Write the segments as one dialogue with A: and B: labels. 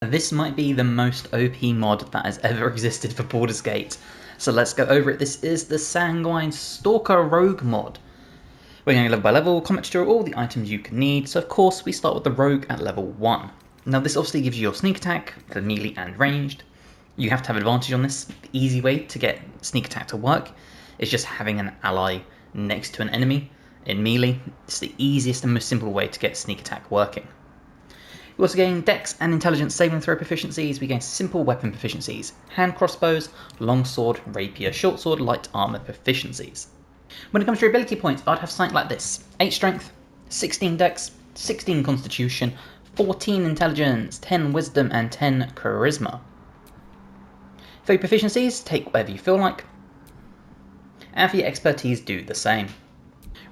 A: This might be the most OP mod that has ever existed for Baldur's Gate, so let's go over it. This is the Sanguine Stalker Rogue mod. We're going level by level, combat tutorial, all the items you can need, so of course we start with the Rogue at level 1. Now this obviously gives you your sneak attack for melee and ranged. You have to have advantage on this. The easy way to get sneak attack to work is just having an ally next to an enemy in melee. It's the easiest and most simple way to get sneak attack working. We also gain Dex and Intelligence saving throw proficiencies. We gain simple weapon proficiencies, hand crossbows, longsword, rapier, short sword, light armor proficiencies. When it comes to your ability points, I'd have something like this: 8 strength, 16 dex, 16 constitution, 14 intelligence, 10 wisdom and 10 charisma. For your proficiencies, take whatever you feel like, and for your expertise, do the same.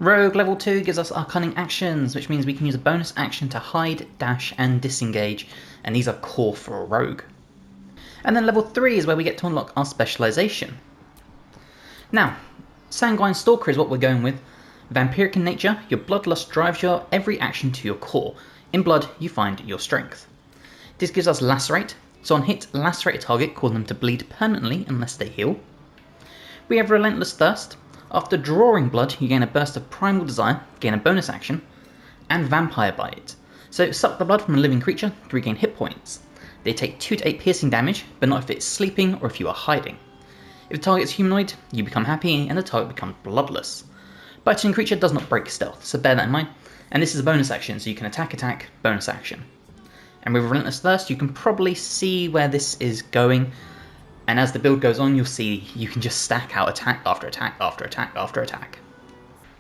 A: Rogue level 2 gives us our cunning actions, which means we can use a bonus action to hide, dash and disengage, and these are core for a rogue. And then level 3 is where we get to unlock our specialization. Now, Sanguine Stalker is what we're going with. Vampiric in nature, your bloodlust drives your every action to your core. In blood, you find your strength. This gives us Lacerate, so on hit, lacerate a target, cause them to bleed permanently unless they heal. We have Relentless Thirst. After drawing blood, you gain a burst of primal desire, gain a bonus action, and Vampire Bite. So suck the blood from a living creature to regain hit points. They take 2 to 8 piercing damage, but not if it's sleeping or if you are hiding. If the target is humanoid, you become happy and the target becomes bloodless. Biting creature does not break stealth, so bear that in mind, and this is a bonus action, so you can attack, bonus action. And with Relentless Thirst, you can probably see where this is going. And as the build goes on, you'll see you can just stack out attack after attack after attack after attack.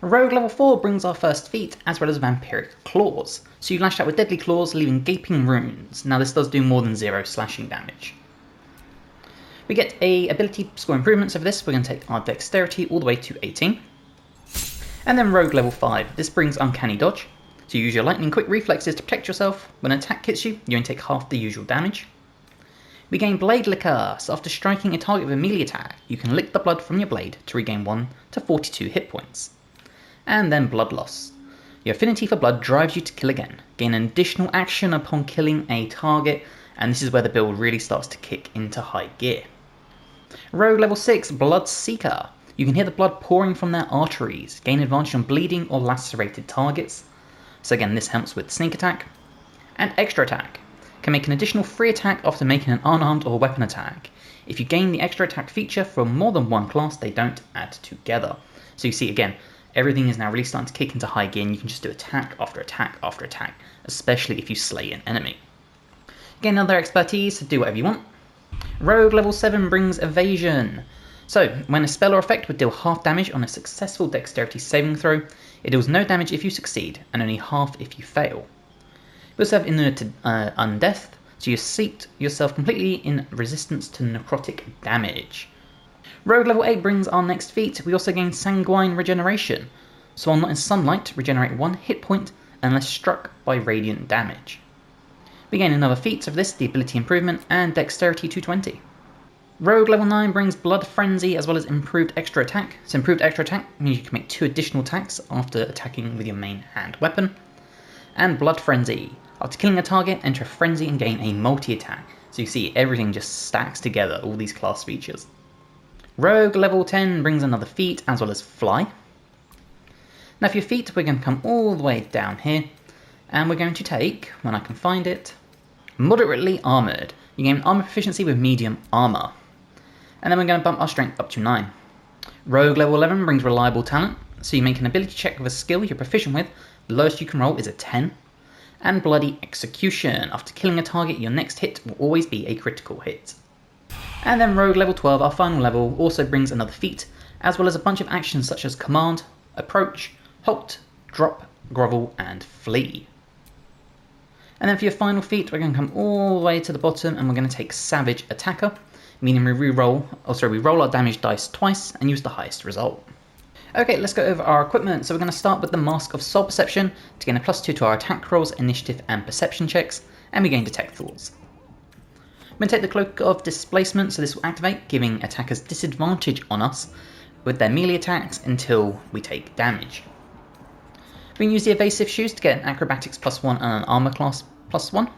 A: Rogue level 4 brings our first feat, as well as Vampiric Claws. So you lash out with Deadly Claws, leaving gaping wounds. Now this does do more than 0 slashing damage. We get a ability score improvements over this. We're going to take our Dexterity all the way to 18. And then Rogue level 5. This brings Uncanny Dodge. So you use your lightning quick reflexes to protect yourself. When an attack hits you, you only take half the usual damage. We gain Blade Licker, so after striking a target with a melee attack, you can lick the blood from your blade to regain 1 to 42 hit points. And then Blood Loss. Your affinity for blood drives you to kill again. Gain an additional action upon killing a target, and this is where the build really starts to kick into high gear. Rogue level 6, Blood Seeker. You can hear the blood pouring from their arteries, gain advantage on bleeding or lacerated targets. So again, this helps with sneak attack. And Extra Attack. Can make an additional free attack after making an unarmed or weapon attack. If you gain the extra attack feature from more than one class, they don't add together. So you see again, everything is now really starting to kick into high gear and you can just do attack after attack after attack, especially if you slay an enemy. Gain another expertise, so do whatever you want. Rogue level 7 brings Evasion. So, when a spell or effect would deal half damage on a successful dexterity saving throw, it deals no damage if you succeed, and only half if you fail. We also have Immunity to Undeath, so you seat yourself completely in resistance to necrotic damage. Rogue level 8 brings our next feat. We also gain Sanguine Regeneration, so while not in sunlight, regenerate 1 hit point unless struck by radiant damage. We gain another feat of this, the ability improvement, and dexterity 220. Rogue level 9 brings Blood Frenzy as well as improved extra attack. So improved extra attack means you can make 2 additional attacks after attacking with your main hand weapon. And Blood Frenzy. After killing a target, enter a frenzy and gain a multi-attack. So you see everything just stacks together, all these class features. Rogue level 10 brings another feat as well as Fly. Now for your feat, we're going to come all the way down here. And we're going to take, when I can find it, Moderately Armoured. You gain armor proficiency with medium armor. And then we're going to bump our strength up to 9. Rogue level 11 brings Reliable Talent. So you make an ability check with a skill you're proficient with. The lowest you can roll is a 10. And Bloody Execution. After killing a target, your next hit will always be a critical hit. And then Rogue level 12, our final level, also brings another feat, as well as a bunch of actions such as Command, Approach, Halt, Drop, Grovel, and Flee. And then for your final feat, we're going to come all the way to the bottom and we're going to take Savage Attacker, meaning we roll our damage dice twice and use the highest result. Okay, let's go over our equipment. So we're going to start with the Mask of Soul Perception to gain a +2 to our attack rolls, initiative and perception checks, and we gain Detect Thoughts. We're going to take the Cloak of Displacement, so this will activate, giving attackers disadvantage on us with their melee attacks until we take damage. We can use the Evasive Shoes to get an Acrobatics +1 and an Armor class +1.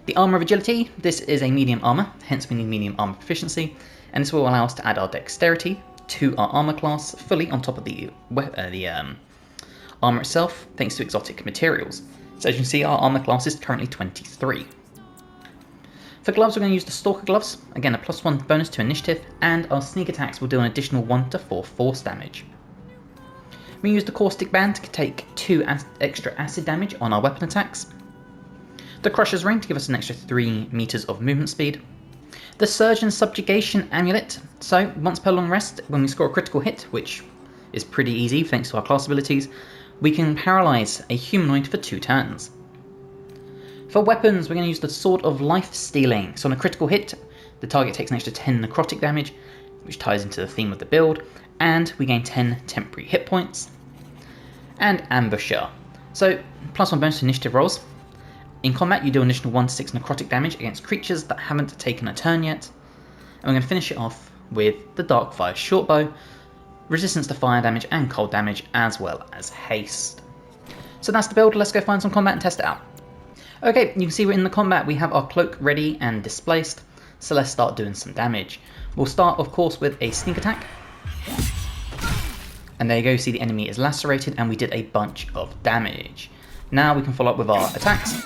A: The Armour of Agility, this is a medium armour, hence we need medium armour proficiency, and this will allow us to add our dexterity to our armour class fully on top of the armour itself, thanks to exotic materials. So as you can see, our armour class is currently 23. For gloves, we're going to use the Stalker gloves, again a +1 bonus to initiative, and our sneak attacks will do an additional 1 to 4 force damage. We use the Caustic Band to take 2 extra acid damage on our weapon attacks. The Crusher's Ring to give us an extra 3 meters of movement speed. The Surge and Subjugation Amulet, so once per long rest, when we score a critical hit, which is pretty easy thanks to our class abilities, we can paralyze a humanoid for 2 turns. For weapons, we're going to use the Sword of Life Stealing, so on a critical hit, the target takes an extra 10 necrotic damage, which ties into the theme of the build, and we gain 10 temporary hit points. And Ambusher, so +1 bonus to initiative rolls. In combat, you do an additional 1 to 6 necrotic damage against creatures that haven't taken a turn yet. And we're going to finish it off with the Darkfire Shortbow, resistance to fire damage and cold damage, as well as haste. So that's the build. Let's go find some combat and test it out. Okay, you can see we're in the combat. We have our cloak ready and displaced, so let's start doing some damage. We'll start, of course, with a sneak attack. And there you go, see the enemy is lacerated, and we did a bunch of damage. Now we can follow up with our attacks.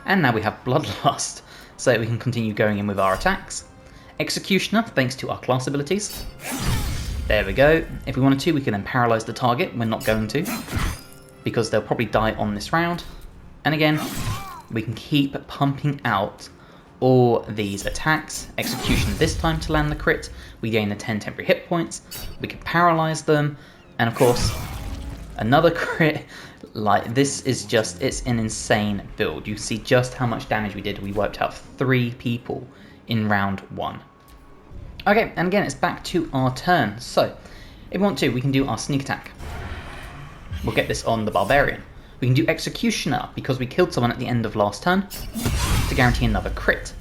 A: And now we have Bloodlust, so we can continue going in with our attacks. Executioner, thanks to our class abilities. There we go. If we wanted to, we can then paralyze the target. We're not going to, because they'll probably die on this round. And again, we can keep pumping out all these attacks. Execution this time to land the crit. We gain the 10 temporary hit points. We can paralyze them. And of course, another crit. Like, this is just, it's an insane build. You see just how much damage we did. We wiped out 3 people in round 1. Okay, and again, it's back to our turn. So, if we want to, we can do our sneak attack. We'll get this on the Barbarian. We can do Executioner, because we killed someone at the end of last turn, to guarantee another crit.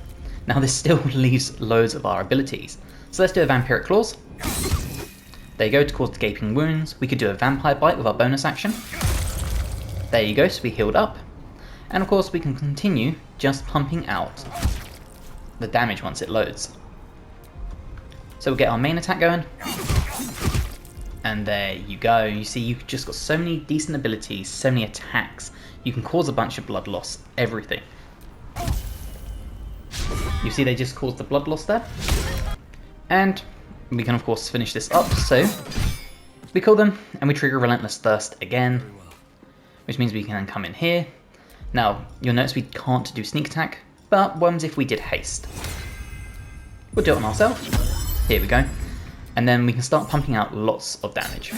A: Now, this still leaves loads of our abilities. So let's do a Vampiric Claws. There you go, to cause the Gaping Wounds. We could do a Vampire Bite with our bonus action. There you go, so we healed up. And of course we can continue just pumping out the damage once it loads. So we'll get our main attack going. And there you go. You see, you've just got so many decent abilities, so many attacks. You can cause a bunch of blood loss, everything. You see they just caused the blood loss there. And we can of course finish this up, so we kill them and we trigger Relentless Thirst again, which means we can then come in here. Now, you'll notice we can't do sneak attack, but what happens if we did haste? We'll do it on ourselves. Here we go. And then we can start pumping out lots of damage.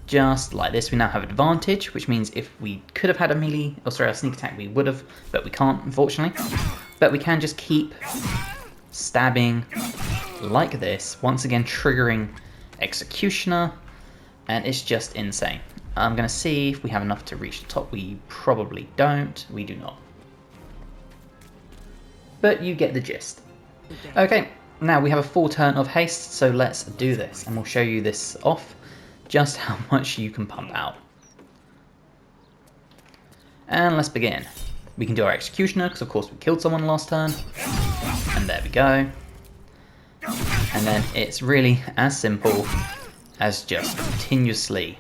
A: Just like this, we now have advantage, which means if we could have had a sneak attack, we would have, but we can't, unfortunately. But we can just keep stabbing like this, once again triggering Executioner, and it's just insane. I'm going to see if we have enough to reach the top. We probably don't. We do not. But you get the gist. Okay, now we have a full turn of haste, so let's do this. And we'll show you this off, just how much you can pump out. And let's begin. We can do our Executioner, because of course we killed someone last turn. And there we go. And then it's really as simple as just continuously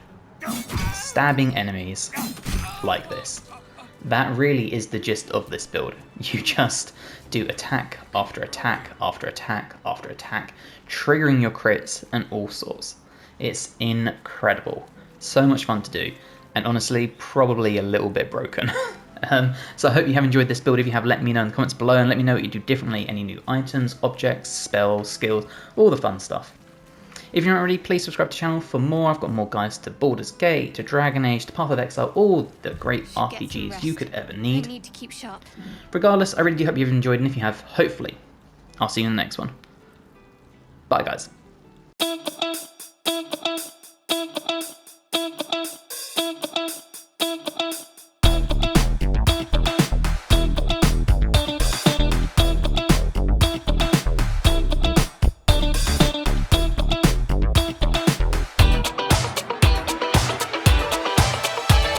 A: stabbing enemies like this. That really is the gist of this build. You just do attack after attack after attack after attack, triggering your crits and all sorts. It's incredible. So much fun to do, and honestly, probably a little bit broken. So I hope you have enjoyed this build. If you have, let me know in the comments below, and let me know what you do differently, any new items, objects, spells, skills, all the fun stuff. If you're not already, please subscribe to the channel for more. I've got more guides to Baldur's Gate, to Dragon Age, to Path of Exile, all the great RPGs you could ever need.
B: I need to keep sharp.
A: Regardless, I really do hope you've enjoyed, and if you have, hopefully, I'll see you in the next one. Bye guys.